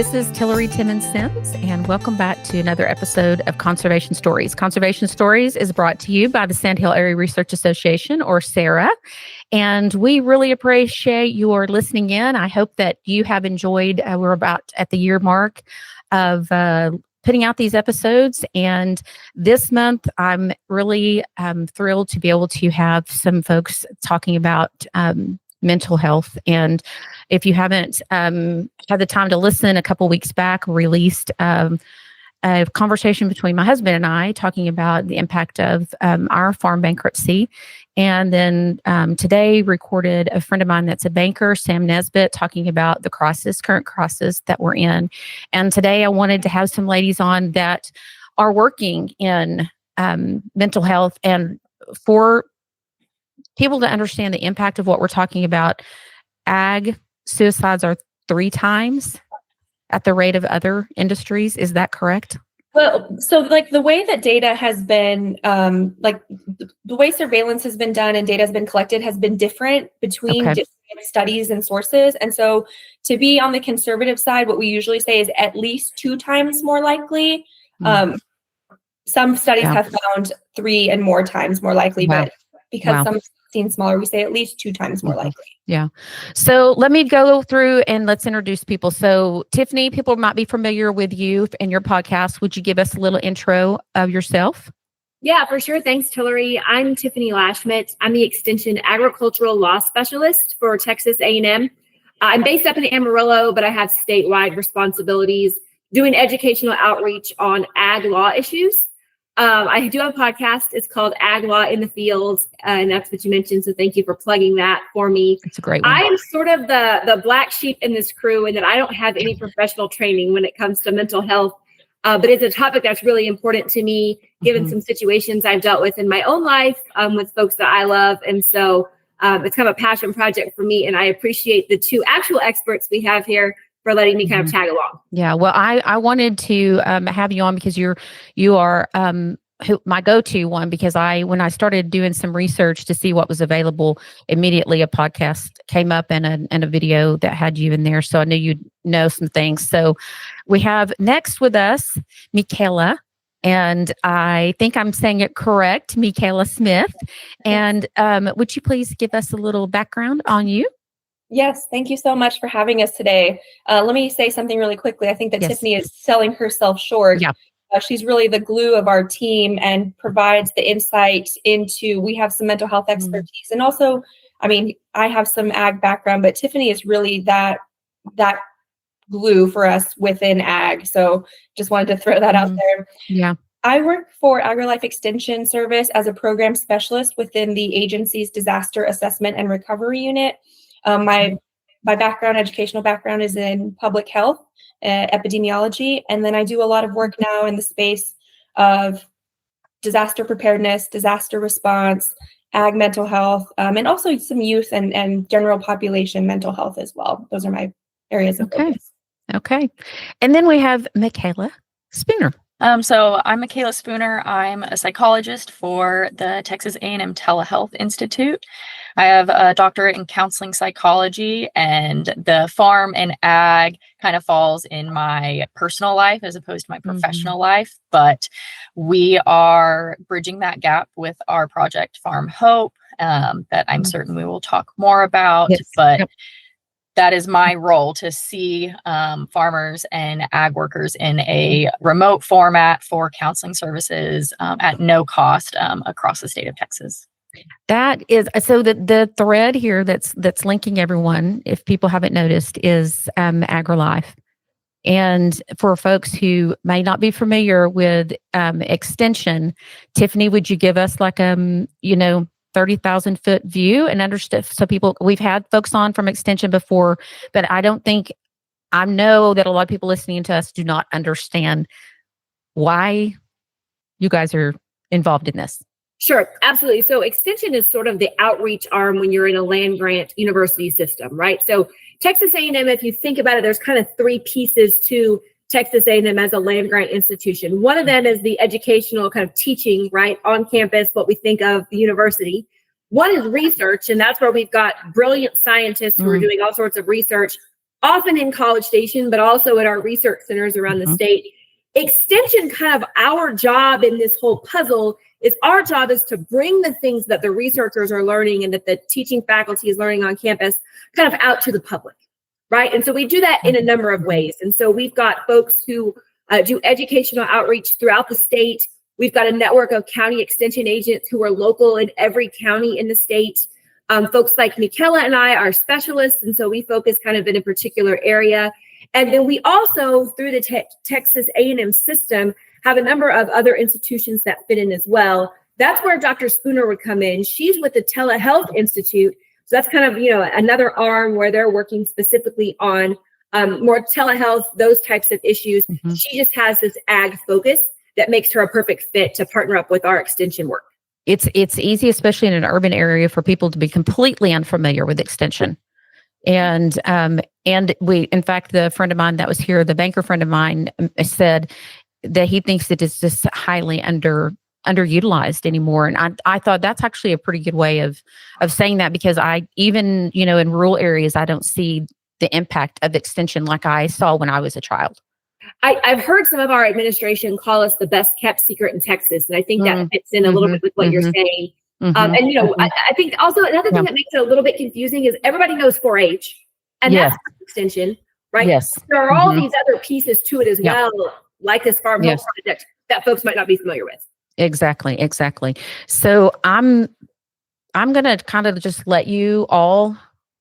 This is Tillery Timmons Sims, and welcome back to another episode of Conservation Stories. Conservation Stories is brought to you by the Sandhill Area Research Association, or SARA, and we really appreciate your listening in. I hope that you have enjoyed, we're about at the year mark of putting out these episodes, and this month I'm really thrilled to be able to have some folks talking about mental health. And if you haven't had the time to listen, a couple weeks back released a conversation between my husband and I talking about the impact of our farm bankruptcy. And then today recorded a friend of mine that's a banker, Sam Nesbitt, talking about the current crisis that we're in. And today I wanted to have some ladies on that are working in mental health, and for people to understand the impact of what we're talking about. Ag suicides are 3 times at the rate of other industries. Is that correct? Well, so the way that data has been, the way surveillance has been done and data has been collected has been different between different studies and sources. And so to be on the conservative side, what we usually say is at least 2 times more likely. Some studies have found 3 and more times more likely, but because some seem smaller, we say at least 2 times more likely. Yeah. So let me go through and let's introduce people. So Tiffany, people might be familiar with you and your podcast. Would you give us a little intro of yourself? Yeah, for sure. Thanks, Tillery. I'm Tiffany Lashmet. I'm the Extension Agricultural Law Specialist for Texas A&M. I'm based up in Amarillo, but I have statewide responsibilities doing educational outreach on ag law issues. I do have a podcast. It's called Ag Law in the Fields, and that's what you mentioned. So thank you for plugging that for me. It's a great one. I am sort of the black sheep in this crew, in that I don't have any professional training when it comes to mental health, but it's a topic that's really important to me, given some situations I've dealt with in my own life with folks that I love. And so it's kind of a passion project for me, and I appreciate the 2 actual experts we have here for letting me kind of tag along. Yeah, well, I wanted to have you on because you are my go-to one, because when I started doing some research to see what was available, immediately a podcast came up and a video that had you in there. So I knew you'd know some things. So we have next with us Mikayla, and I think I'm saying it correct, Mikayla Smith. And would you please give us a little background on you? Yes, thank you so much for having us today. Let me say something really quickly. I think that Tiffany is selling herself short. Yeah. She's really the glue of our team and provides the insight into, we have some mental health expertise. And also, I mean, I have some ag background, but Tiffany is really that glue for us within ag. So just wanted to throw that out there. Yeah. I work for AgriLife Extension service as a program specialist within the agency's disaster assessment and recovery unit. My background, educational background, is in public health, epidemiology, and then I do a lot of work now in the space of disaster preparedness, disaster response, ag mental health, and also some youth and general population mental health as well. Those are my areas of focus. Okay. And then we have Mikayla Spooner. So I'm Mikayla Spooner. I'm a psychologist for the Texas A&M Telehealth Institute. I have a doctorate in counseling psychology, and the farm and ag kind of falls in my personal life as opposed to my professional life. But we are bridging that gap with our project Farm Hope that I'm certain we will talk more about. But that is my role, to see farmers and ag workers in a remote format for counseling services at no cost across the state of Texas. That is, so the thread here that's linking everyone, if people haven't noticed, is AgriLife. And for folks who may not be familiar with extension, Tiffany, would you give us like 30,000 foot view and understand? So we've had folks on from extension before, but I know that a lot of people listening to us do not understand why you guys are involved in this. Sure, absolutely. So extension is sort of the outreach arm when you're in a land grant university system, right? So Texas A&M, if you think about it, there's kind of 3 pieces to Texas A&M as a land grant institution. One of them is the educational kind of teaching, right, on campus, what we think of the university. One is research, and that's where we've got brilliant scientists who are doing all sorts of research often in College Station, but also at our research centers around the state. Extension, kind of our job in this whole puzzle is our job is to bring the things that the researchers are learning and that the teaching faculty is learning on campus kind of out to the public, right? And so we do that in a number of ways. And so we've got folks who do educational outreach throughout the state. We've got a network of county extension agents who are local in every county in the state. Folks like Mikayla and I are specialists, and so we focus kind of in a particular area. And then we also, through the Texas A&M system, have a number of other institutions that fit in as well. That's where Dr. Spooner would come in. She's with the Telehealth Institute. So that's kind of, another arm where they're working specifically on more telehealth, those types of issues. She just has this ag focus that makes her a perfect fit to partner up with our extension work. It's easy, especially in an urban area, for people to be completely unfamiliar with extension. And we, in fact, the friend of mine that was here, the banker friend of mine, said that he thinks it is just highly underutilized anymore. And I thought that's actually a pretty good way of saying that, because I even, in rural areas, I don't see the impact of extension like I saw when I was a child. I've heard some of our administration call us the best kept secret in Texas. And I think that fits in a little bit with what you're saying. I think also another thing that makes it a little bit confusing is everybody knows 4-H, and that's extension, right? Yes. There are all these other pieces to it as well, like this farm health project that folks might not be familiar with. Exactly. So I'm going to kind of just let you all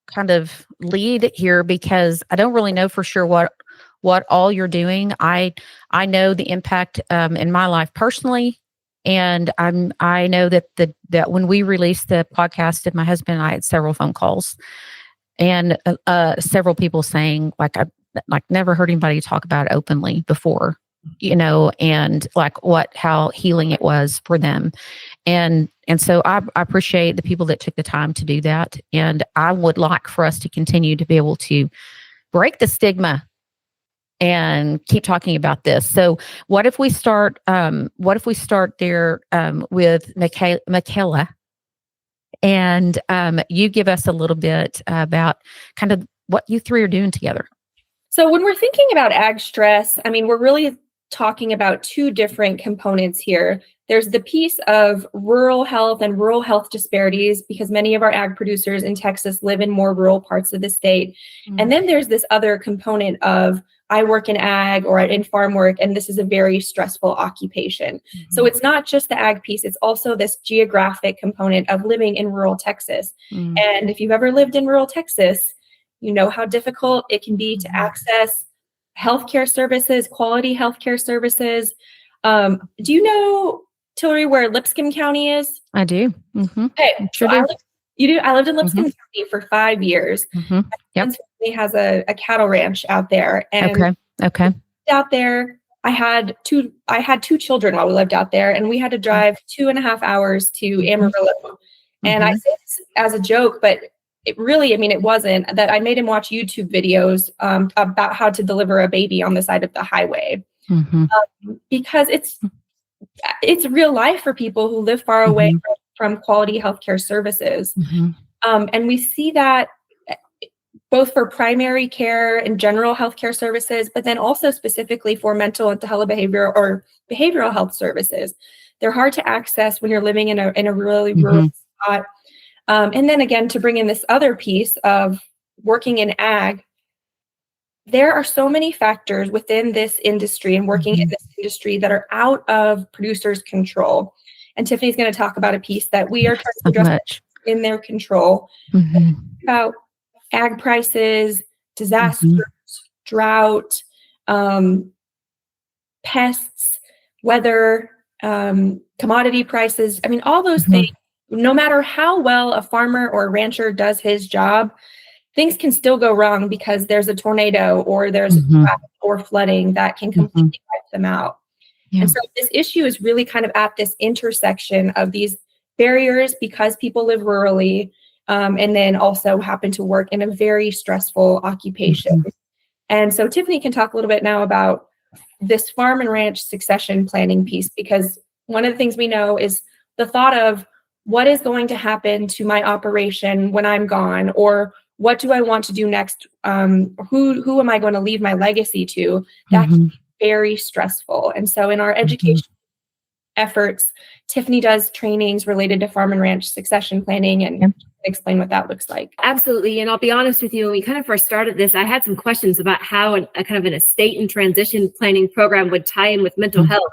kind of lead here, because I don't really know for sure what all you're doing. I know the impact in my life personally. And I know that when we released the podcast, and my husband and I had several phone calls, and several people saying, I never heard anybody talk about it openly before, and how healing it was for them. And so I appreciate the people that took the time to do that. And I would like for us to continue to be able to break the stigma and keep talking about this. So what if we start there with Mikayla, and you give us a little bit about kind of what you three are doing together. So when we're thinking about ag stress, we're really talking about two different components here. There's the piece of rural health and rural health disparities, because many of our ag producers in Texas live in more rural parts of the state. And then there's this other component of, I work in ag or in farm work, and this is a very stressful occupation. So it's not just the ag piece, it's also this geographic component of living in rural Texas. And if you've ever lived in rural Texas, you know how difficult it can be to access healthcare services, quality healthcare services. Do you know, Tillery, where Lipscomb County is? I do. Okay, sure so do. You do? I lived in Lipscomb County for 5 years. Yep. My family has a cattle ranch out there. And Okay. out there, I had two children while we lived out there, and we had to drive 2.5 hours to Amarillo. And I say this as a joke, but it really, it wasn't, that I made him watch YouTube videos about how to deliver a baby on the side of the highway. Because it's real life for people who live far away from quality healthcare services. And we see that both for primary care and general healthcare services, but then also specifically for mental and telebehavioral or behavioral health services. They're hard to access when you're living in a really rural spot. And then again, to bring in this other piece of working in ag, there are so many factors within this industry and working in this industry that are out of producers' control. And Tiffany's going to talk about a piece that we are trying to address in their control, about ag prices, disasters, drought, pests, weather, commodity prices. All those things, no matter how well a farmer or a rancher does his job, things can still go wrong because there's a tornado or there's drought or flooding that can completely wipe them out. And so this issue is really kind of at this intersection of these barriers because people live rurally, and then also happen to work in a very stressful occupation. And so Tiffany can talk a little bit now about this farm and ranch succession planning piece, because one of the things we know is the thought of what is going to happen to my operation when I'm gone, or what do I want to do next? Who am I going to leave my legacy to? That can be very stressful. And so in our education efforts, Tiffany does trainings related to farm and ranch succession planning and explain what that looks like. Absolutely. And I'll be honest with you, when we kind of first started this, I had some questions about how a kind of an estate and transition planning program would tie in with mental health.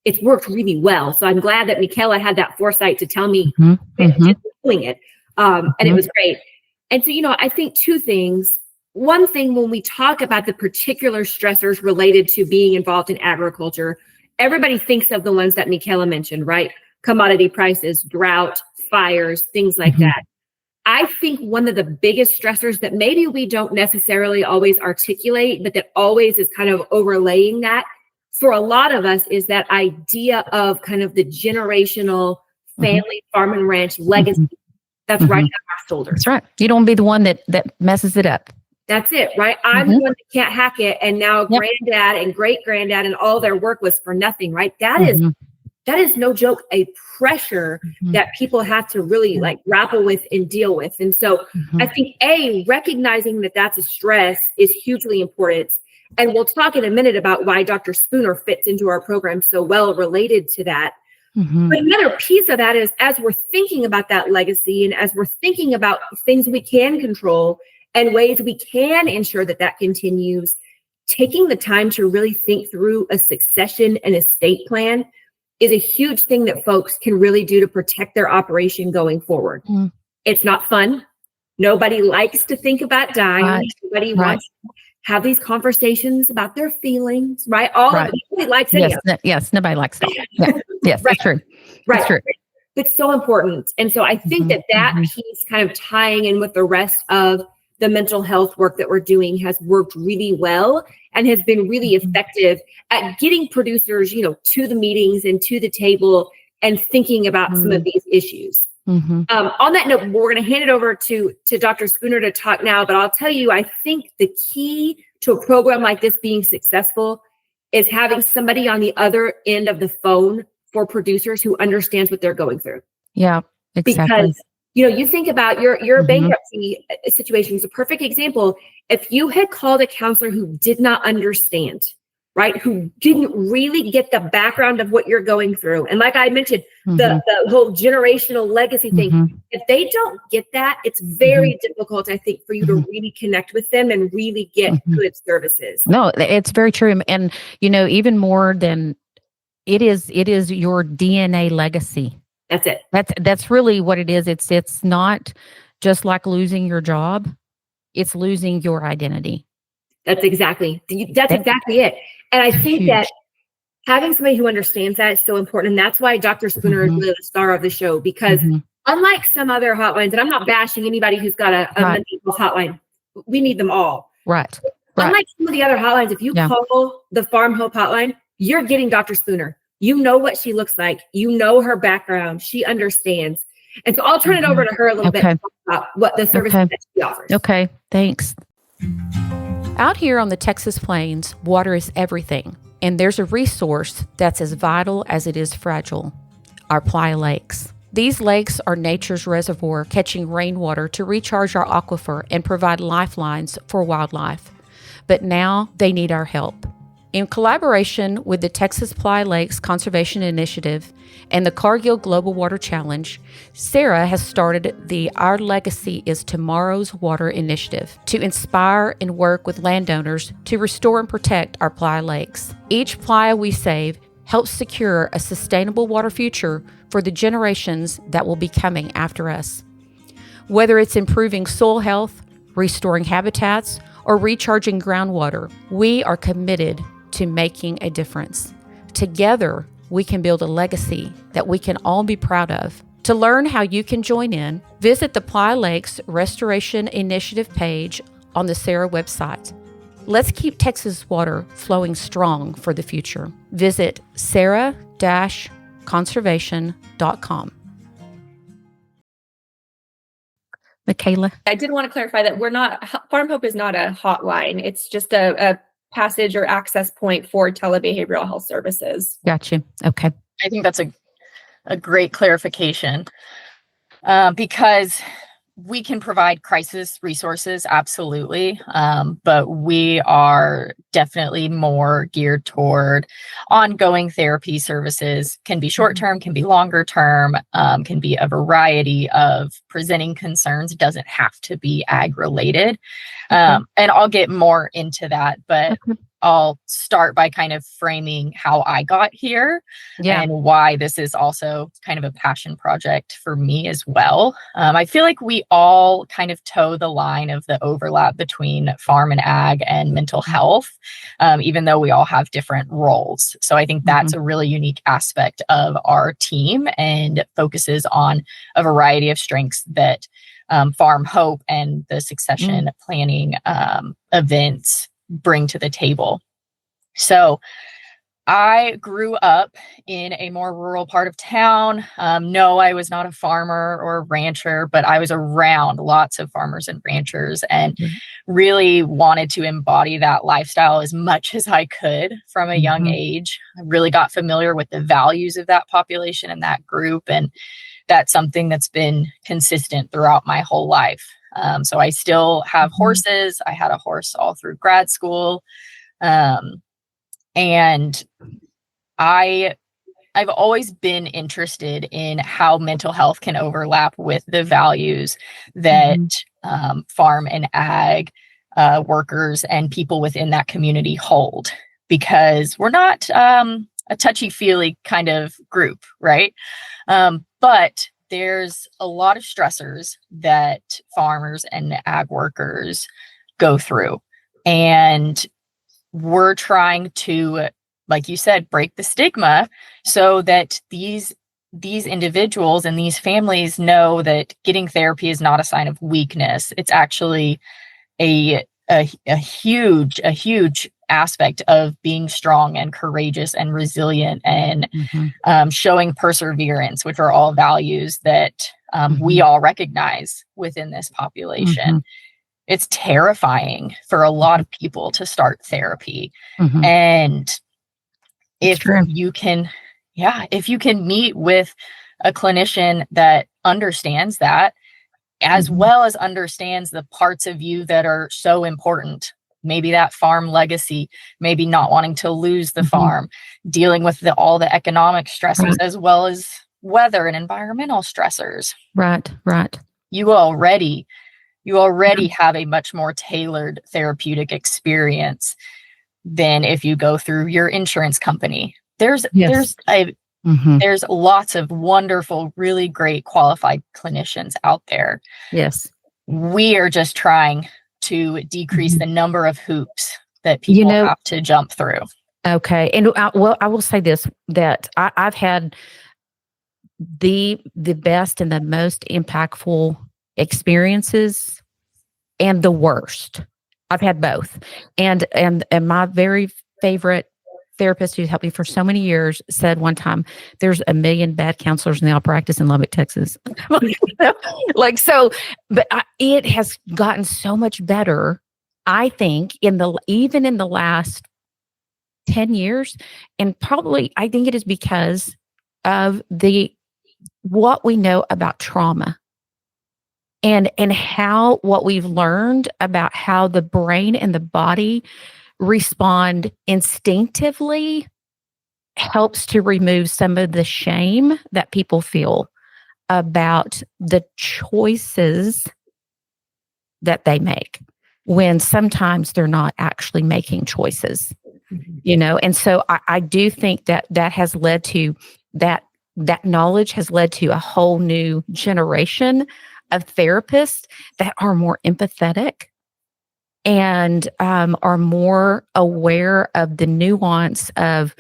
It's worked really well. So I'm glad that Mikayla had that foresight to tell me doing it. And it was great. And so, I think two things. One thing, when we talk about the particular stressors related to being involved in agriculture, everybody thinks of the ones that Mikayla mentioned, right? Commodity prices, drought, fires, things like that. I think one of the biggest stressors that maybe we don't necessarily always articulate, but that always is kind of overlaying that for a lot of us, is that idea of kind of the generational family farm and ranch legacy that's right on our shoulders. That's right. You don't be the one that messes it up. That's it, right? I'm the one that can't hack it. And now granddad and great granddad and all their work was for nothing, right? That is no joke, a pressure that people have to really like grapple with and deal with. And so I think recognizing that that's a stress is hugely important. And we'll talk in a minute about why Dr. Spooner fits into our program so well related to that. But another piece of that is, as we're thinking about that legacy and as we're thinking about things we can control and ways we can ensure that that continues, taking the time to really think through a succession and estate plan is a huge thing that folks can really do to protect their operation going forward. It's not fun. Nobody likes to think about dying. Nobody wants to have these conversations about their feelings, right? Nobody likes it. Yes, nobody likes that. Yes, that's true. Right. That's true. It's so important. And so I think that piece kind of tying in with the rest of the mental health work that we're doing has worked really well and has been really effective at getting producers, to the meetings and to the table and thinking about some of these issues. On that note, we're going to hand it over to Dr. Spooner to talk now, but I'll tell you, I think the key to a program like this being successful is having somebody on the other end of the phone for producers who understands what they're going through. Yeah, exactly. Because, you think about your bankruptcy situation is a perfect example. If you had called a counselor who did not understand, right, who didn't really get the background of what you're going through, and like I mentioned, the whole generational legacy thing, if they don't get that, it's very difficult, I think, for you to really connect with them and really get good services. No, it's very true. And, even more than it is your DNA legacy. That's it. That's really what it is. It's not just like losing your job. It's losing your identity. That's exactly it. And I think that having somebody who understands that is so important. And that's why Dr. Spooner is really the star of the show, because unlike some other hotlines, and I'm not bashing anybody who's got a mental health hotline, we need them all. Right. Unlike some of the other hotlines, if you call the Farm Hope hotline, you're getting Dr. Spooner. You know what she looks like. You know her background. She understands. And so I'll turn it over to her a little bit about what the services that she offers. Okay, thanks. Out here on the Texas plains, water is everything. And there's a resource that's as vital as it is fragile: our playa lakes. These lakes are nature's reservoir, catching rainwater to recharge our aquifer and provide lifelines for wildlife. But now they need our help. In collaboration with the Texas Playa Lakes Conservation Initiative and the Cargill Global Water Challenge, Sarah has started the Our Legacy is Tomorrow's Water initiative to inspire and work with landowners to restore and protect our playa lakes. Each playa we save helps secure a sustainable water future for the generations that will be coming after us. Whether it's improving soil health, restoring habitats, or recharging groundwater, we are committed to making a difference. Together, we can build a legacy that we can all be proud of. To learn how you can join in, visit the Playa Lakes Restoration Initiative page on the Sarah website. Let's keep Texas water flowing strong for the future. Visit sarah-conservation.com. Mikayla? I did want to clarify that Farm Hope is not a hotline. It's just a passage or access point for telebehavioral health services. Gotcha. Okay. I think that's a great clarification, because we can provide crisis resources, absolutely. But we are definitely more geared toward ongoing therapy services. Can be short-term, can be longer term, can be a variety of presenting concerns. It doesn't have to be ag related. And I'll get more into that, but I'll start by kind of framing how I got here and why this is also kind of a passion project for me as well. I feel like we all kind of toe the line of the overlap between farm and ag and mental health, even though we all have different roles. So I think that's a really unique aspect of our team and focuses on a variety of strengths that Farm Hope and the succession planning events bring to the table. So I grew up in a more rural part of town. No, I was not a farmer or a rancher, but I was around lots of farmers and ranchers and really wanted to embody that lifestyle as much as I could from a young age. I really got familiar with the values of that population and that group. And that's something that's been consistent throughout my whole life. So I still have horses. I had a horse all through grad school. And I've always been interested in how mental health can overlap with the values that farm and ag workers and people within that community hold, because we're not a touchy-feely kind of group, right? But there's a lot of stressors that farmers and ag workers go through. And we're trying to, like you said, break the stigma so that these individuals and these families know that getting therapy is not a sign of weakness. It's actually a huge aspect of being strong and courageous and resilient and showing perseverance, which are all values that we all recognize within this population. It's terrifying for a lot of people to start therapy. And if you can meet with a clinician that understands that, as well as understands the parts of you that are so important, maybe that farm legacy, maybe not wanting to lose the farm, dealing with all the economic stresses, as well as weather and environmental stressors. Right. You already have a much more tailored therapeutic experience than if you go through your insurance company. There's lots of wonderful, really great qualified clinicians out there. Yes. We are just trying to decrease the number of hoops that people have to jump through. Okay. And I will say this, that I've had the best and the most impactful experiences and the worst. I've had both. And my very favorite therapist who's helped me for so many years said one time, there's a million bad counselors and they all practice in Lubbock, Texas. It has gotten so much better, I think, even in the last 10 years. And probably, I think it is because of what we know about trauma and how what we've learned about how the brain and the body respond instinctively helps to remove some of the shame that people feel about the choices that they make when sometimes they're not actually making choices, and so I do think that has led to that knowledge has led to a whole new generation of therapists that are more empathetic and are more aware of the nuance of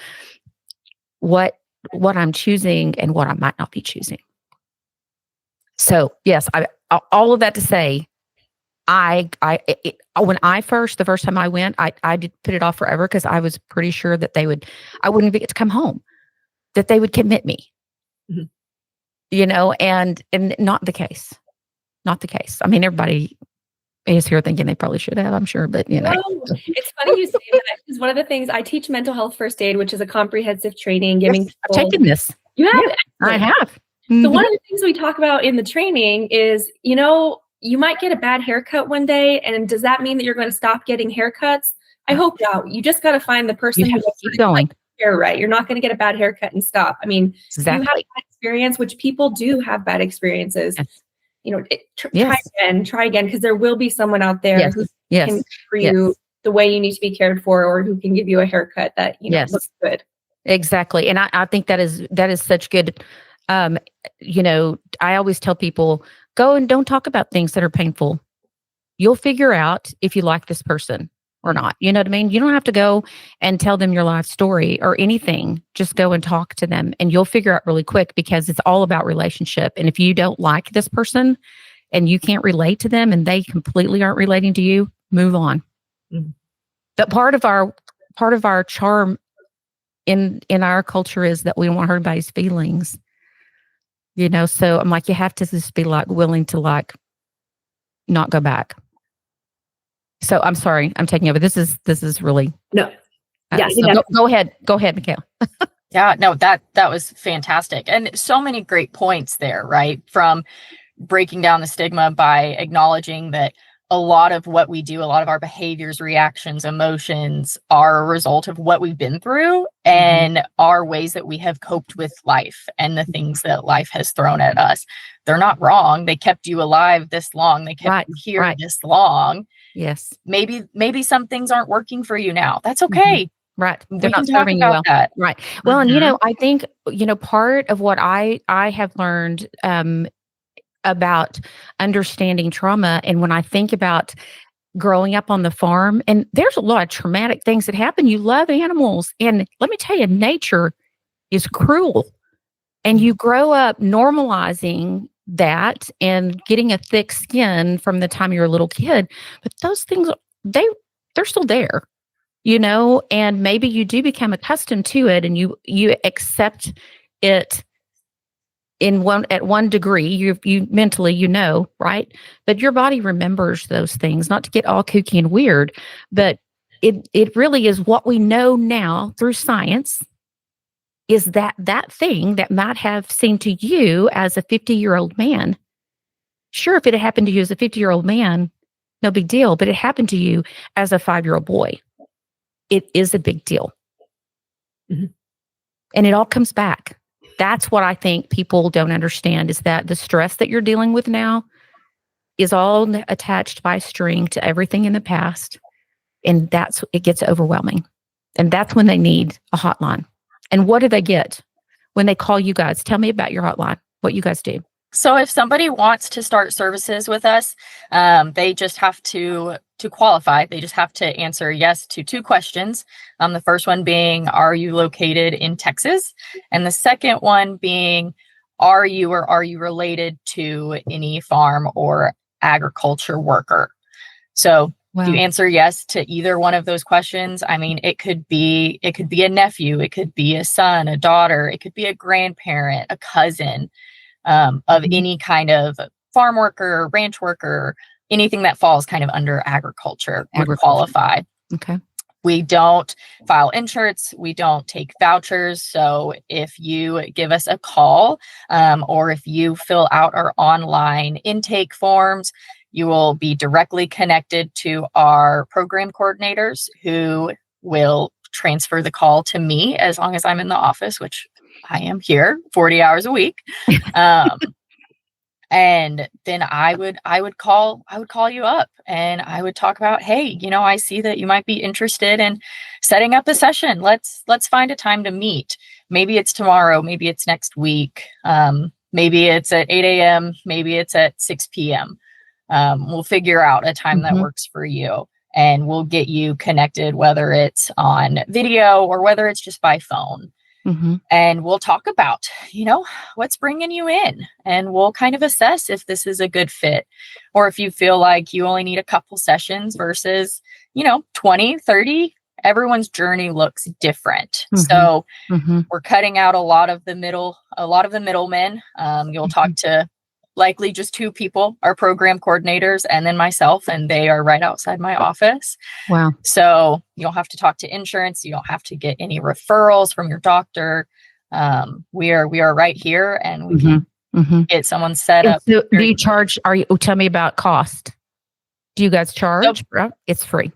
what I'm choosing and what I might not be choosing. So yes, all of that to say, when the first time I went, I did put it off forever because I was pretty sure that I wouldn't even get to come home, that they would commit me, and not the case. Not the case. I mean, everybody is here thinking they probably should have, I'm sure, but It's funny you say that, because one of the things I teach mental health first aid, which is a comprehensive training, giving people, I've taken this. You have? Yeah, I have. So one of the things we talk about in the training is, you might get a bad haircut one day. And does that mean that you're going to stop getting haircuts? I hope not. You just got to find the person You who have to keep going. hair right. You're not going to get a bad haircut and stop. I mean, you have Exactly. bad experience, which people do have bad experiences. Yes. You know, Yes. try again, because there will be someone out there Yes. who Yes. can for Yes. you the way you need to be cared for, or who can give you a haircut that, you know, Yes. looks good. Exactly. And I think that is such good. You know, I always tell people, go and don't talk about things that are painful. You'll figure out if you like this person or not. You know what I mean? You don't have to go and tell them your life story or anything. Just go and talk to them, and you'll figure out really quick, because it's all about relationship. And if you don't like this person and you can't relate to them and they completely aren't relating to you, move on. Mhm. But part of our charm in our culture is that we don't want to hurt anybody's feelings. You know, so I'm like, you have to just be like willing to like not go back. So I'm sorry, I'm taking over. This is really No. Yeah, I think so go ahead, Mikayla. Yeah, no, that was fantastic. And so many great points there, right? From breaking down the stigma by acknowledging that a lot of what we do, a lot of our behaviors, reactions, emotions are a result of what we've been through and our ways that we have coped with life and the things that life has thrown at us. They're not wrong. They kept you alive this long. They kept you here this long. Yes. Maybe some things aren't working for you now. That's okay. Right. We They're not can talk serving you well. about that. Right. Well, and you know, I think, you know, part of what I have learned about understanding trauma, and when I think about growing up on the farm, and there's a lot of traumatic things that happen. You love animals, and let me tell you, nature is cruel, and you grow up normalizing that and getting a thick skin from the time you're a little kid. But those things, they're still there, you know, and maybe you do become accustomed to it, and you accept it at one degree. You mentally, you know, right? But your body remembers those things, not to get all kooky and weird, but it really is what we know now through science, is that thing that might have seemed to you as a 50-year-old man. Sure, if it had happened to you as a 50-year-old man, no big deal, but it happened to you as a 5-year-old boy. It is a big deal. And it all comes back. That's what I think people don't understand, is that the stress that you're dealing with now is all attached by string to everything in the past. And it gets overwhelming. And that's when they need a hotline. And what do they get when they call you guys? Tell me about your hotline, what you guys do. So if somebody wants to start services with us, they just have to qualify. They just have to answer yes to 2 questions. The first one being, are you located in Texas? And the second one being, are you related to any farm or agriculture worker? So if you answer yes to either one of those questions, I mean, it could be a nephew, it could be a son, a daughter, it could be a grandparent, a cousin, of any kind of farm worker, ranch worker, anything that falls kind of under agriculture would qualify. Okay. We don't file insurance. We don't take vouchers. So if you give us a call, or if you fill out our online intake forms, you will be directly connected to our program coordinators, who will transfer the call to me as long as I'm in the office, which I am here 40 hours a week. And then I would call you up, and I would talk about, hey, you know, I see that you might be interested in setting up a session. Let's find a time to meet. Maybe it's tomorrow, maybe it's next week. Maybe it's at 8 a.m., maybe it's at 6 p.m. We'll figure out a time that works for you, and we'll get you connected, whether it's on video or whether it's just by phone. And we'll talk about, you know, what's bringing you in, and we'll kind of assess if this is a good fit, or if you feel like you only need a couple sessions versus, you know, 20, 30. Everyone's journey looks different. So we're cutting out a lot of the middlemen. You'll talk to likely just 2 people, our program coordinators, and then myself, and they are right outside my office. Wow. So you don't have to talk to insurance. You don't have to get any referrals from your doctor. We are right here, and we can get someone set And up. so do you charge? Tell me about cost. Do you guys charge? It's free.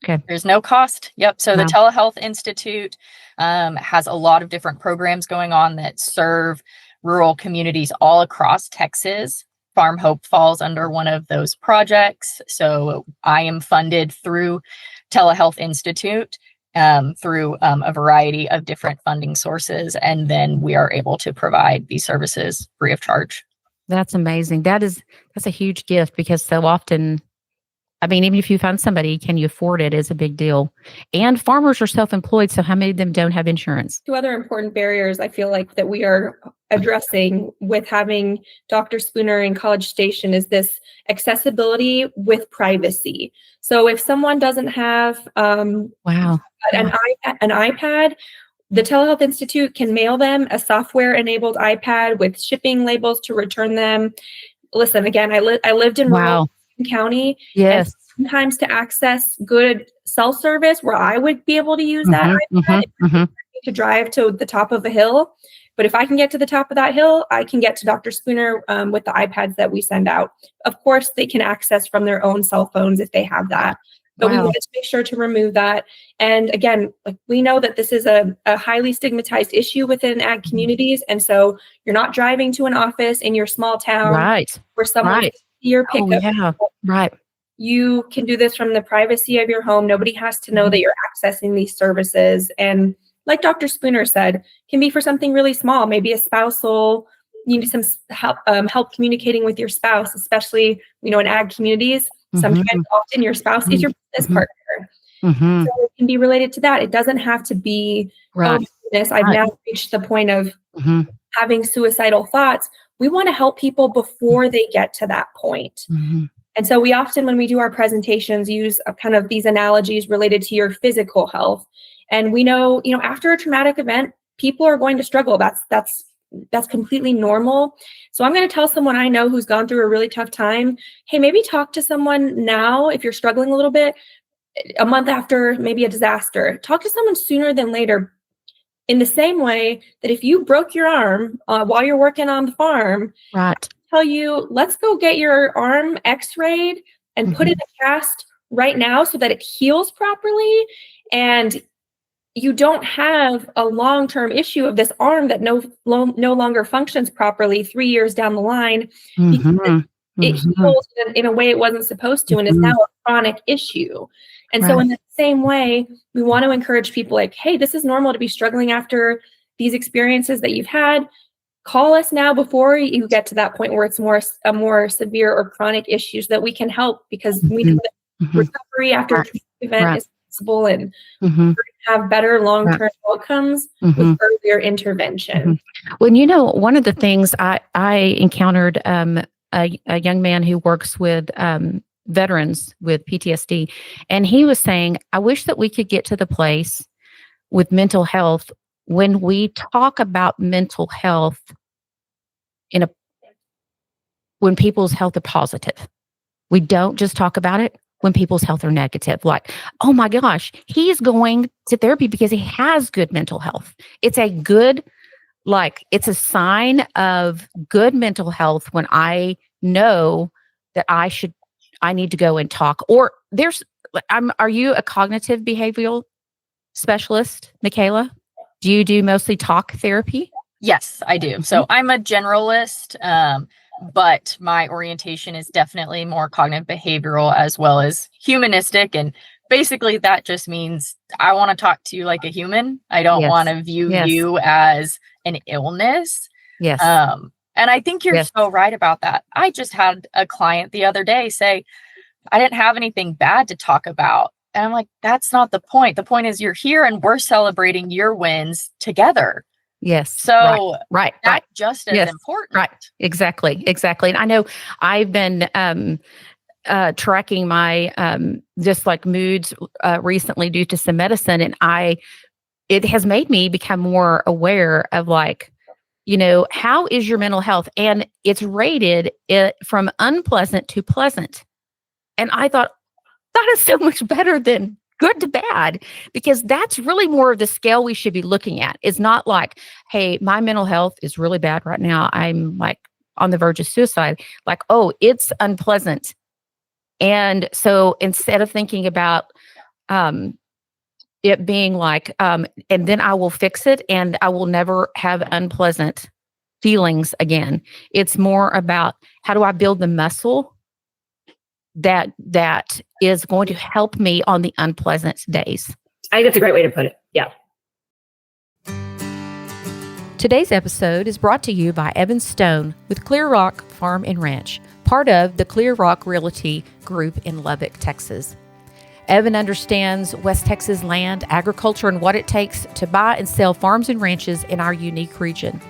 Okay. There's no cost. Yep. So the Wow. Telehealth Institute has a lot of different programs going on that serve rural communities all across Texas. Farm Hope falls under one of those projects. So I am funded through Telehealth Institute through a variety of different funding sources. And then we are able to provide these services free of charge. That's amazing. That's a huge gift, because so often, I mean, even if you find somebody, can you afford it is a big deal. And farmers are self-employed, so how many of them don't have insurance? Two other important barriers I feel like that we are addressing with having Dr. Spooner in College Station is this accessibility with privacy. So if someone doesn't have an iPad, the Telehealth Institute can mail them a software-enabled iPad with shipping labels to return them. Listen, again, I lived in rural County. Yes. And sometimes to access good cell service where I would be able to use that iPad to drive to the top of a hill. But if I can get to the top of that hill, I can get to Dr. Spooner with the iPads that we send out. Of course, they can access from their own cell phones if they have that. But we wanted to make sure to remove that. And again, like, we know that this is a highly stigmatized issue within ag communities. And so you're not driving to an office in your small town where someone can see your pickup. You can do this from the privacy of your home. Nobody has to know that you're accessing these services. And like Dr. Spooner said, can be for something really small, maybe a spousal, you need some help communicating with your spouse, especially, in ag communities. Sometimes often your spouse is your business partner. So it can be related to that. It doesn't have to be, oh, goodness, I've now reached the point of having suicidal thoughts. We want to help people before they get to that point. And so we often, when we do our presentations, use kind of these analogies related to your physical health. And we know, after a traumatic event, people are going to struggle. That's completely normal. So I'm going to tell someone I know who's gone through a really tough time, hey, maybe talk to someone now if you're struggling a little bit, a month after maybe a disaster. Talk to someone sooner than later. In the same way that if you broke your arm while you're working on the farm, tell you, let's go get your arm x-rayed and put in a cast right now so that it heals properly. And you don't have a long-term issue of this arm that no longer functions properly 3 years down the line because it heals in a way it wasn't supposed to and is now a chronic issue. And so in the same way, we want to encourage people like, hey, this is normal to be struggling after these experiences that you've had. Call us now before you get to that point where it's a more severe or chronic issue so that we can help, because we know that recovery after a event is possible and have better long-term outcomes with earlier intervention. Well, one of the things I encountered a young man who works with veterans with PTSD, and he was saying, I wish that we could get to the place with mental health when we talk about mental health when people's health are positive. We don't just talk about it when people's health are negative. Like, oh my gosh, he's going to therapy because he has good mental health. It's a sign of good mental health when I know that I need to go and talk. Or are you a cognitive behavioral specialist, Mikayla? Do you do mostly talk therapy? Yes, I do. So I'm a generalist, but my orientation is definitely more cognitive behavioral as well as humanistic. And basically that just means I want to talk to you like a human. I don't want to view you as an illness. Yes. And I think you're so right about that. I just had a client the other day say, I didn't have anything bad to talk about. And I'm like, that's not the point. The point is you're here and we're celebrating your wins together. Yes. So that's just as important. Right. Exactly. And I know I've been tracking my just like moods recently due to some medicine, and it has made me become more aware of like, how is your mental health? And it's rated from unpleasant to pleasant. And I thought that is so much better than good to bad, because that's really more of the scale we should be looking at. It's not like, hey, my mental health is really bad right now. I'm like on the verge of suicide, like, oh, it's unpleasant. And so instead of thinking about it being like, and then I will fix it and I will never have unpleasant feelings again, it's more about how do I build the muscle that is going to help me on the unpleasant days. I think that's a great way to put it. Yeah. Today's episode is brought to you by Evan Stone with Clear Rock Farm and Ranch, part of the Clear Rock Realty Group in Lubbock, Texas. Evan understands West Texas land, agriculture, and what it takes to buy and sell farms and ranches in our unique region.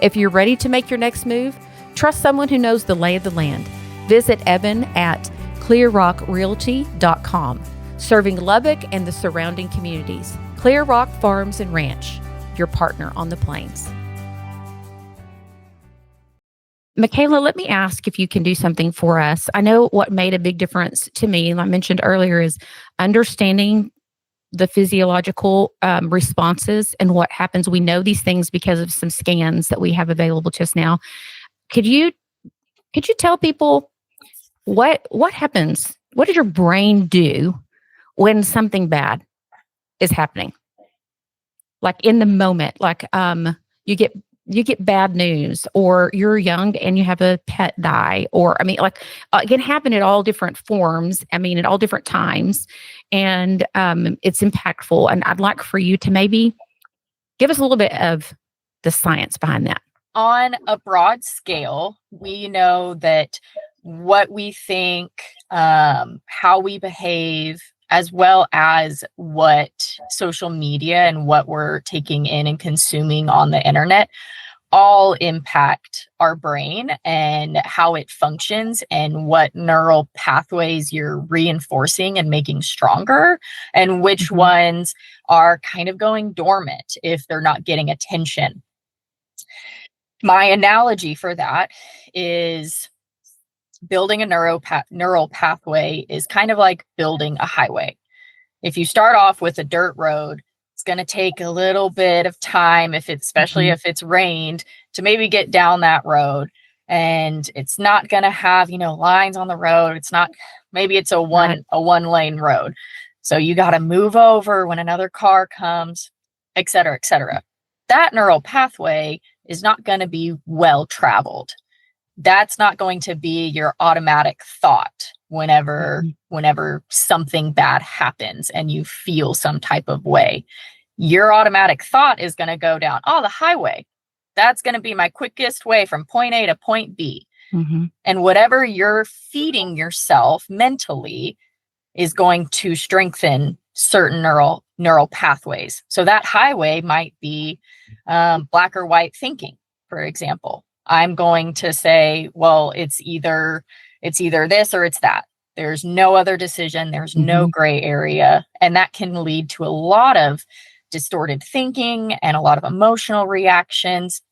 If you're ready to make your next move, trust someone who knows the lay of the land. Visit Evan at clearrockrealty.com, serving Lubbock and the surrounding communities. Clear Rock Farms and Ranch, your partner on the plains. Mikayla, let me ask if you can do something for us. I know what made a big difference to me, and I mentioned earlier, is understanding the physiological responses and what happens. We know these things because of some scans that we have available to us now. Could you tell people what happens? What does your brain do when something bad is happening? Like in the moment, like you get bad news, or you're young and you have a pet die, or it can happen at all different forms. At all different times, and it's impactful. And I'd like for you to maybe give us a little bit of the science behind that. On a broad scale, we know that what we think, how we behave, as well as what social media and what we're taking in and consuming on the internet, all impact our brain and how it functions and what neural pathways you're reinforcing and making stronger, and which ones are kind of going dormant if they're not getting attention. My analogy for that is building a neural pathway is kind of like building a highway. If you start off with a dirt road, it's going to take a little bit of time, especially if it's rained, to maybe get down that road. And it's not going to have, lines on the road. Maybe it's a one lane road. So you got to move over when another car comes, et cetera, et cetera. That neural pathway is not going to be well traveled. That's not going to be your automatic thought whenever something bad happens and you feel some type of way. Your automatic thought is going to go down, the highway. That's going to be my quickest way from point A to point B. And whatever you're feeding yourself mentally is going to strengthen certain neural pathways. So that highway might be black or white thinking, for example. I'm going to say, well, it's either this or it's that. There's no other decision. There's no gray area. And that can lead to a lot of distorted thinking and a lot of emotional reactions.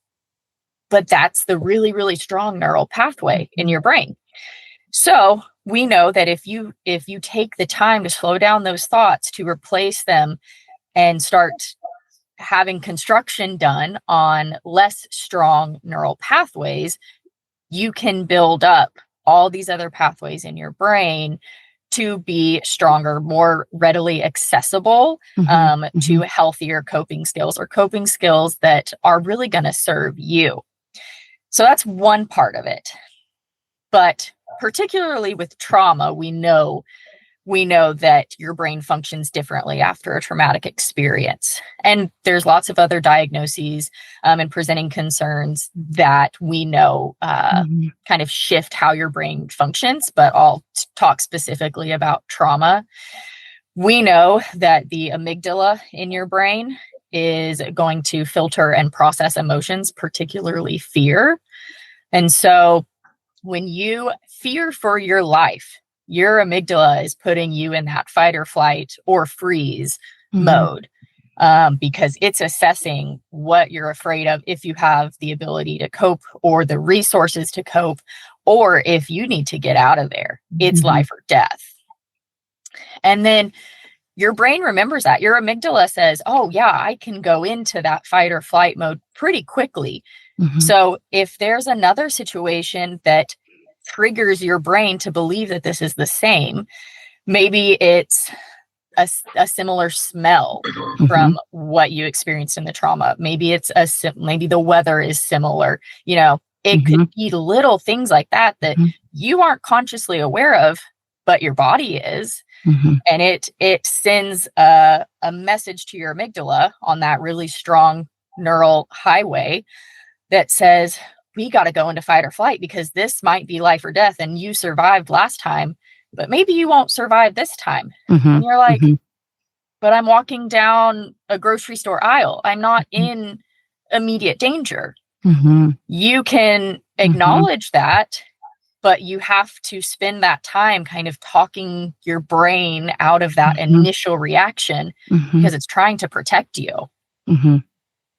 But that's the really, really strong neural pathway in your brain. So we know that if you take the time to slow down those thoughts, to replace them and start having construction done on less strong neural pathways, you can build up all these other pathways in your brain to be stronger, more readily accessible to healthier coping skills, or coping skills that are really going to serve you. So that's one part of it. But particularly with trauma, we know that your brain functions differently after a traumatic experience. And there's lots of other diagnoses and presenting concerns that we know kind of shift how your brain functions, but I'll talk specifically about trauma. We know that the amygdala in your brain is going to filter and process emotions, particularly fear. And so when you fear for your life, your amygdala is putting you in that fight or flight or freeze mode because it's assessing what you're afraid of, if you have the ability to cope or the resources to cope, or if you need to get out of there. It's life or death. And then your brain remembers that. Your amygdala says, oh yeah, I can go into that fight or flight mode pretty quickly So if there's another situation that triggers your brain to believe that this is the same, maybe it's a similar smell from what you experienced in the trauma. Maybe it's maybe the weather is similar. You know, it could be little things like that that you aren't consciously aware of, but your body is. And it sends a message to your amygdala on that really strong neural highway that says, we got to go into fight or flight because this might be life or death. And you survived last time, but maybe you won't survive this time. And you're like, but I'm walking down a grocery store aisle. I'm not in immediate danger. You can acknowledge that, but you have to spend that time kind of talking your brain out of that initial reaction because it's trying to protect you.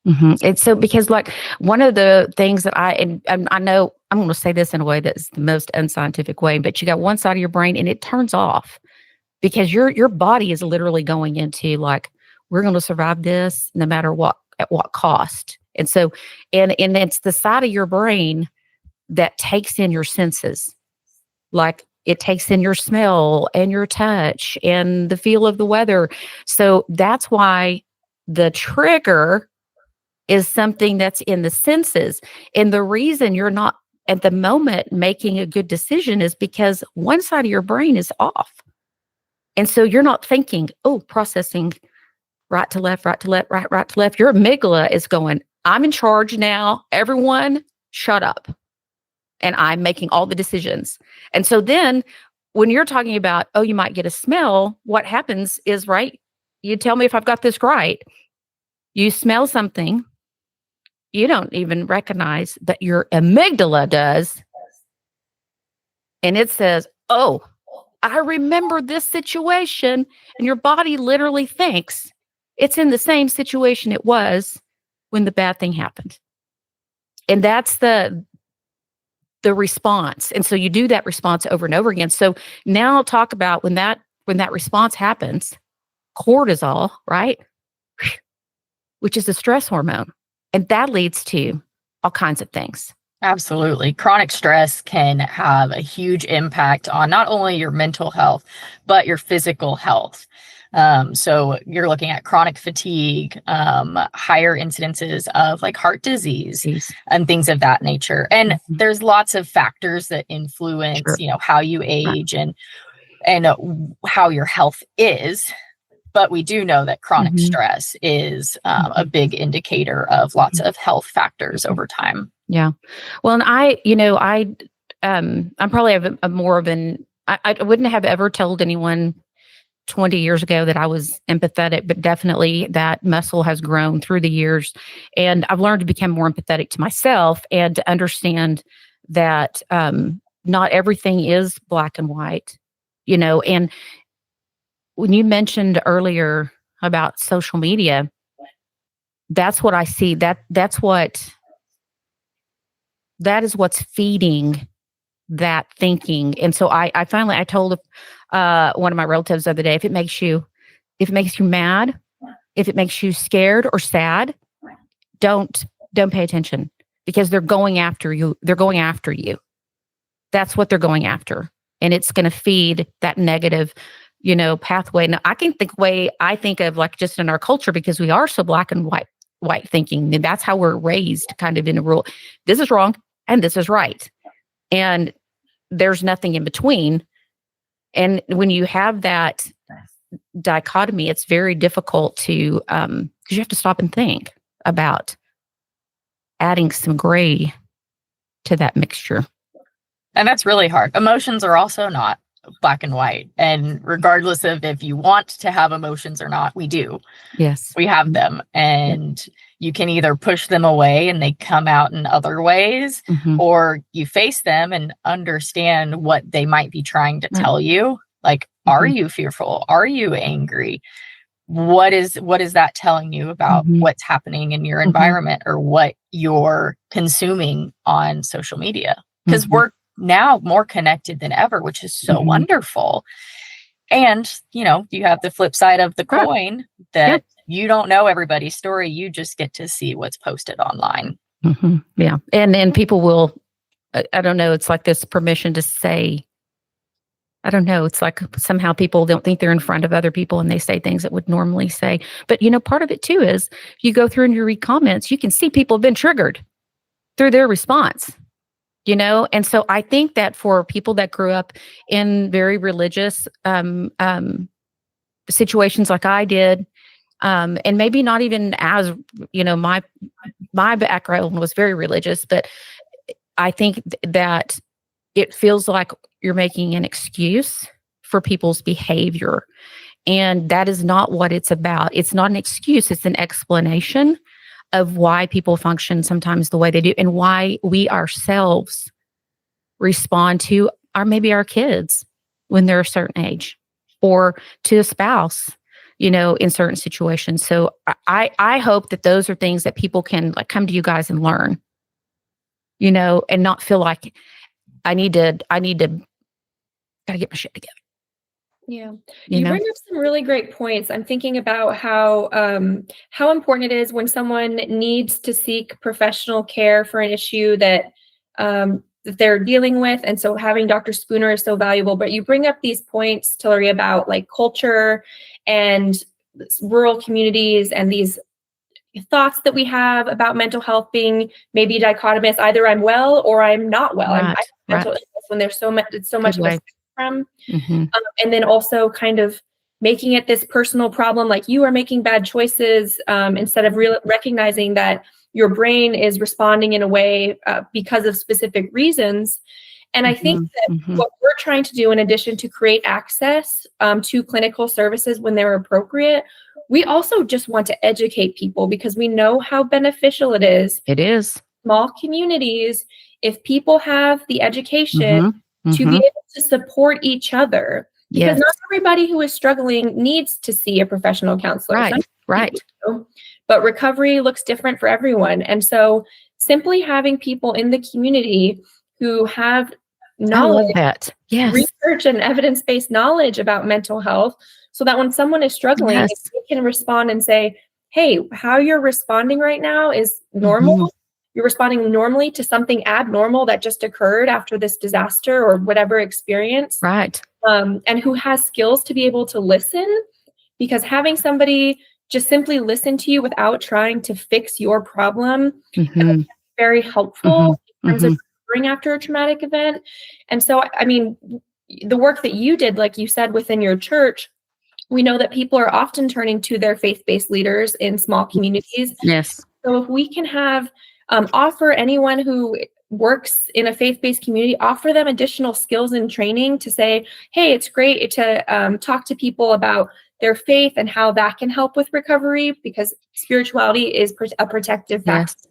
It's so, because like one of the things that I know I'm going to say this in a way that's the most unscientific way, but you got one side of your brain and it turns off because your body is literally going into like, we're going to survive this no matter what, at what cost. And so, and it's the side of your brain that takes in your senses. Like it takes in your smell and your touch and the feel of the weather. So that's why the trigger is something that's in the senses. And the reason you're not at the moment making a good decision is because one side of your brain is off. And so you're not thinking, processing right to left, right to left, right to left. Your amygdala is going, I'm in charge now. Everyone shut up. And I'm making all the decisions. And so then when you're talking about, you might get a smell, what happens is, right, you tell me if I've got this right. You smell something you don't even recognize, but your amygdala does. And it says, I remember this situation. And your body literally thinks it's in the same situation it was when the bad thing happened. And that's the response. And so you do that response over and over again. So now I'll talk about when that response happens, cortisol, right? Which is a stress hormone. And that leads to all kinds of things. Absolutely. Chronic stress can have a huge impact on not only your mental health, but your physical health. So you're looking at chronic fatigue, higher incidences of like heart disease and things of that nature. And there's lots of factors that influence, how you age and how your health is. But we do know that chronic stress is a big indicator of lots of health factors over time. Yeah. Well, and I'm probably more of I wouldn't have ever told anyone 20 years ago that I was empathetic, but definitely that muscle has grown through the years. And I've learned to become more empathetic to myself and to understand that not everything is black and white, and when you mentioned earlier about social media, that's what I see. That is what's feeding that thinking. And so I finally told one of my relatives the other day, if it makes you mad, if it makes you scared or sad, don't pay attention because they're going after you. They're going after you. That's what they're going after. And it's going to feed that negative pathway. Now I think of like just in our culture, because we are so black and white thinking, and that's how we're raised kind of in a rule. This is wrong and this is right. And there's nothing in between. And when you have that dichotomy, it's very difficult to, because you have to stop and think about adding some gray to that mixture. And that's really hard. Emotions are also not black and white. And regardless of if you want to have emotions or not, we do. Yes. We have them. And you can either push them away and they come out in other ways, or you face them and understand what they might be trying to tell you. Like, are you fearful? Are you angry? What is that telling you about what's happening in your environment or what you're consuming on social media? Because we're now more connected than ever, which is so wonderful. And, you have the flip side of the coin that you don't know everybody's story. You just get to see what's posted online. Yeah. And then people will, I don't know, it's like this permission to say, I don't know, it's like somehow people don't think they're in front of other people and they say things that would normally say. But, part of it too is you go through and you read comments, you can see people have been triggered through their response, And so I think that for people that grew up in very religious situations like I did, and maybe not even as, my background was very religious, but I think that it feels like you're making an excuse for people's behavior. And that is not what it's about. It's not an excuse. It's an explanation of why people function sometimes the way they do and why we ourselves respond to maybe our kids when they're a certain age or to a spouse, in certain situations. So I hope that those are things that people can come to you guys and learn, and not feel like I need to gotta get my shit together. Yeah. You bring up some really great points. I'm thinking about how important it is when someone needs to seek professional care for an issue that they're dealing with. And so having Dr. Spooner is so valuable. But you bring up these points, Tillery, about culture and rural communities and these thoughts that we have about mental health being maybe dichotomous. Either I'm well or I'm not well. I have mental illness when there's so much, it's so much of a spectrum. And then also kind of making it this personal problem, like you are making bad choices instead of recognizing that your brain is responding in a way because of specific reasons. And I think that what we're trying to do, in addition to create access to clinical services when they're appropriate, we also just want to educate people because we know how beneficial it is. It is. Small communities, if people have the education to be able to support each other. Because not everybody who is struggling needs to see a professional counselor. Right. But recovery looks different for everyone. And so simply having people in the community who have knowledge, research and evidence-based knowledge about mental health, so that when someone is struggling, they can respond and say, hey, how you're responding right now is normal. You're responding normally to something abnormal that just occurred after this disaster or whatever experience. Right. And who has skills to be able to listen, because having somebody just simply listen to you without trying to fix your problem is very helpful in terms of recovering after a traumatic event. And so, I mean, the work that you did, like you said, within your church, we know that people are often turning to their faith-based leaders in small communities. Yes. So if we can have offer anyone who works in a faith-based community, offer them additional skills and training to say, hey, it's great to talk to people about their faith and how that can help with recovery, because spirituality is a protective factor.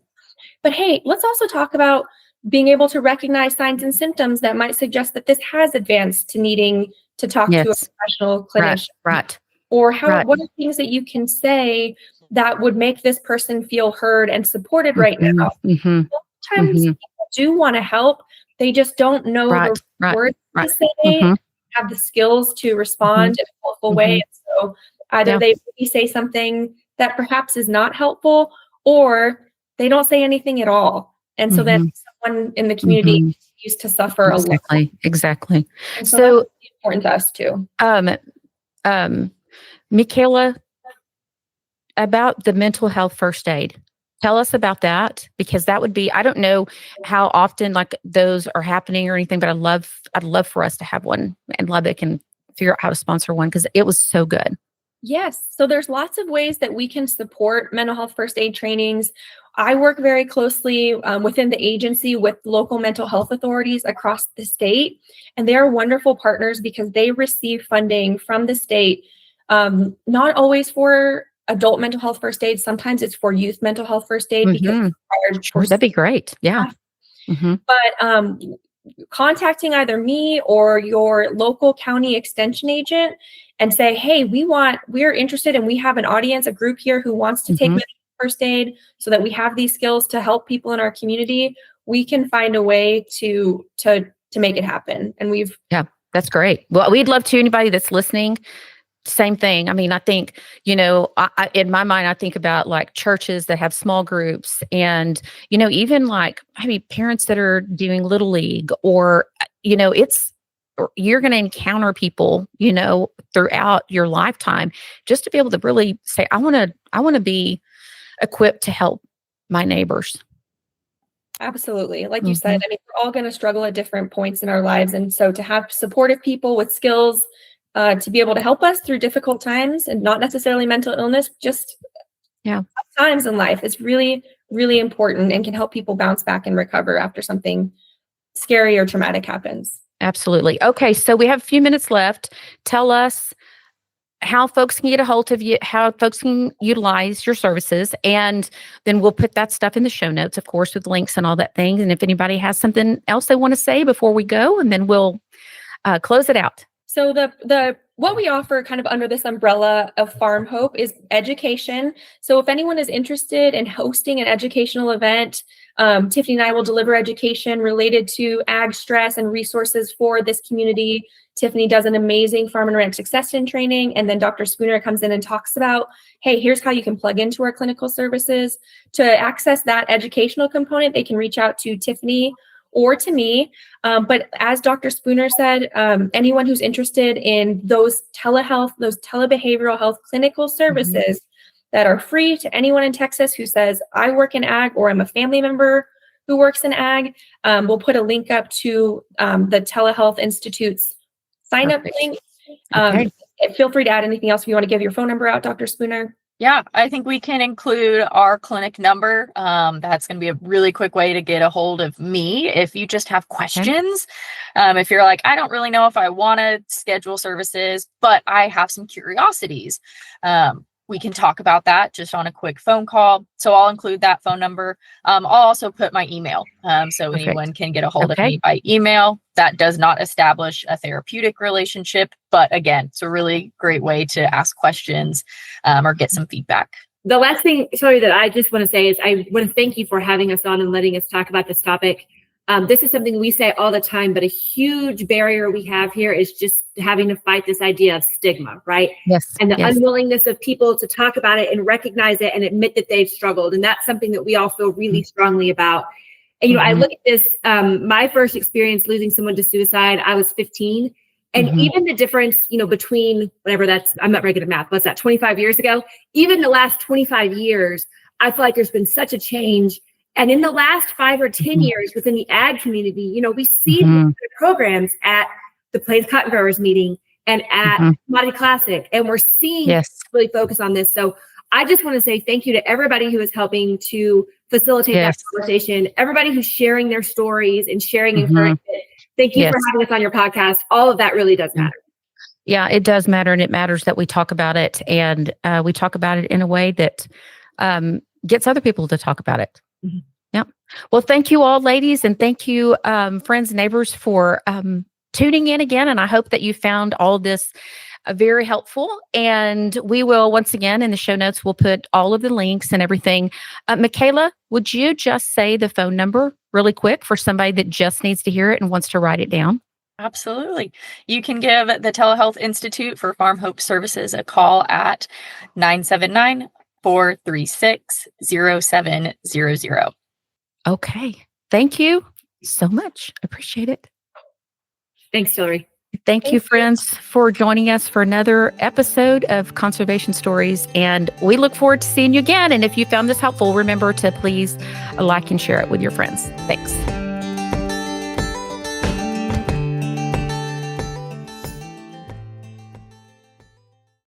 But hey, let's also talk about being able to recognize signs and symptoms that might suggest that this has advanced to needing to talk to a professional clinician. Right. Or what are things that you can say that would make this person feel heard and supported right now? Sometimes people do want to help. They just don't know the words to say, have the skills to respond in a helpful way. And so either they maybe say something that perhaps is not helpful, or they don't say anything at all. And so then someone in the community continues to suffer a lot. Exactly. And so that's important to us too. Mikayla, about the mental health first aid. Tell us about that, because that would be, I don't know how often those are happening or anything, but I'd love for us to have one, and Lubbock can figure out how to sponsor one, because it was so good. Yes. So there's lots of ways that we can support mental health first aid trainings. I work very closely within the agency with local mental health authorities across the state, and they are wonderful partners because they receive funding from the state, not always for adult mental health first aid. Sometimes it's for youth mental health first aid because it's required. That'd be great. Yeah. But contacting either me or your local county extension agent and say, hey, we're interested and we have an audience, a group here who wants to take mental health first aid so that we have these skills to help people in our community. We can find a way to make it happen. And that's great. Well, we'd love to, anybody that's listening, Same thing. I mean, I think, in my mind, I think about like churches that have small groups and, even like maybe parents that are doing Little League or, you're going to encounter people, throughout your lifetime just to be able to really say, I want to be equipped to help my neighbors. Absolutely. Like you said, I mean, we're all going to struggle at different points in our lives. And so to have supportive people with skills to be able to help us through difficult times and not necessarily mental illness, just times in life is really, really important and can help people bounce back and recover after something scary or traumatic happens. Absolutely. Okay. So we have a few minutes left. Tell us how folks can get a hold of you, how folks can utilize your services, and then we'll put that stuff in the show notes, of course, with links and all that thing. And if anybody has something else they want to say before we go, and then we'll close it out. So the what we offer kind of under this umbrella of Farm Hope is education. So if anyone is interested in hosting an educational event, Tiffany and I will deliver education related to ag stress and resources for this community. Tiffany does an amazing farm and ranch succession training, and then Dr. Spooner comes in and talks about, hey, here's how you can plug into our clinical services. To access that educational component, they can reach out to Tiffany or to me. But as Dr. Spooner said, anyone who's interested in those telehealth, those telebehavioral health clinical services that are free to anyone in Texas who says, I work in ag or I'm a family member who works in ag, we'll put a link up to the Telehealth Institute's sign up link. Feel free to add anything else if you want to give your phone number out, Dr. Spooner. Yeah, I think we can include our clinic number. That's going to be a really quick way to get a hold of me if you just have questions. If you're like, I don't really know if I want to schedule services, but I have some curiosities. We can talk about that just on a quick phone call. So I'll include that phone number. I'll also put my email so anyone can get a hold of me by email. That does not establish a therapeutic relationship, but again, it's a really great way to ask questions or get some feedback. The last thing, sorry, that I just want to say is I want to thank you for having us on and letting us talk about this topic. This is something we say all the time, but a huge barrier we have here is just having to fight this idea of stigma, right? Yes. And the unwillingness of people to talk about it and recognize it and admit that they've struggled. And that's something that we all feel really strongly about. And, I look at this, my first experience losing someone to suicide, I was 15. And even the difference, between whatever that's, I'm not very good at math. What's that, 25 years ago? Even the last 25 years, I feel like there's been such a change. And in the last 5 or 10 years within the ag community, we see programs at the Plains Cotton Growers meeting and at Commodity Classic, and we're seeing really focus on this. So I just want to say thank you to everybody who is helping to facilitate that conversation, everybody who's sharing their stories and sharing encouragement. Thank you for having us on your podcast. All of that really does matter. Yeah, it does matter. And it matters that we talk about it, and we talk about it in a way that gets other people to talk about it. Yeah. Well, thank you all, ladies. And thank you, friends and neighbors, for tuning in again. And I hope that you found all of this very helpful. And we will, once again, in the show notes, we'll put all of the links and everything. Mikayla, would you just say the phone number really quick for somebody that just needs to hear it and wants to write it down? Absolutely. You can give the Telehealth Institute for Farm Hope Services a call at 979-436-0700. Okay. Thank you so much. I appreciate it. Thanks, Tillery. Thank you, friends, for joining us for another episode of Conservation Stories. And we look forward to seeing you again. And if you found this helpful, remember to please like and share it with your friends. Thanks.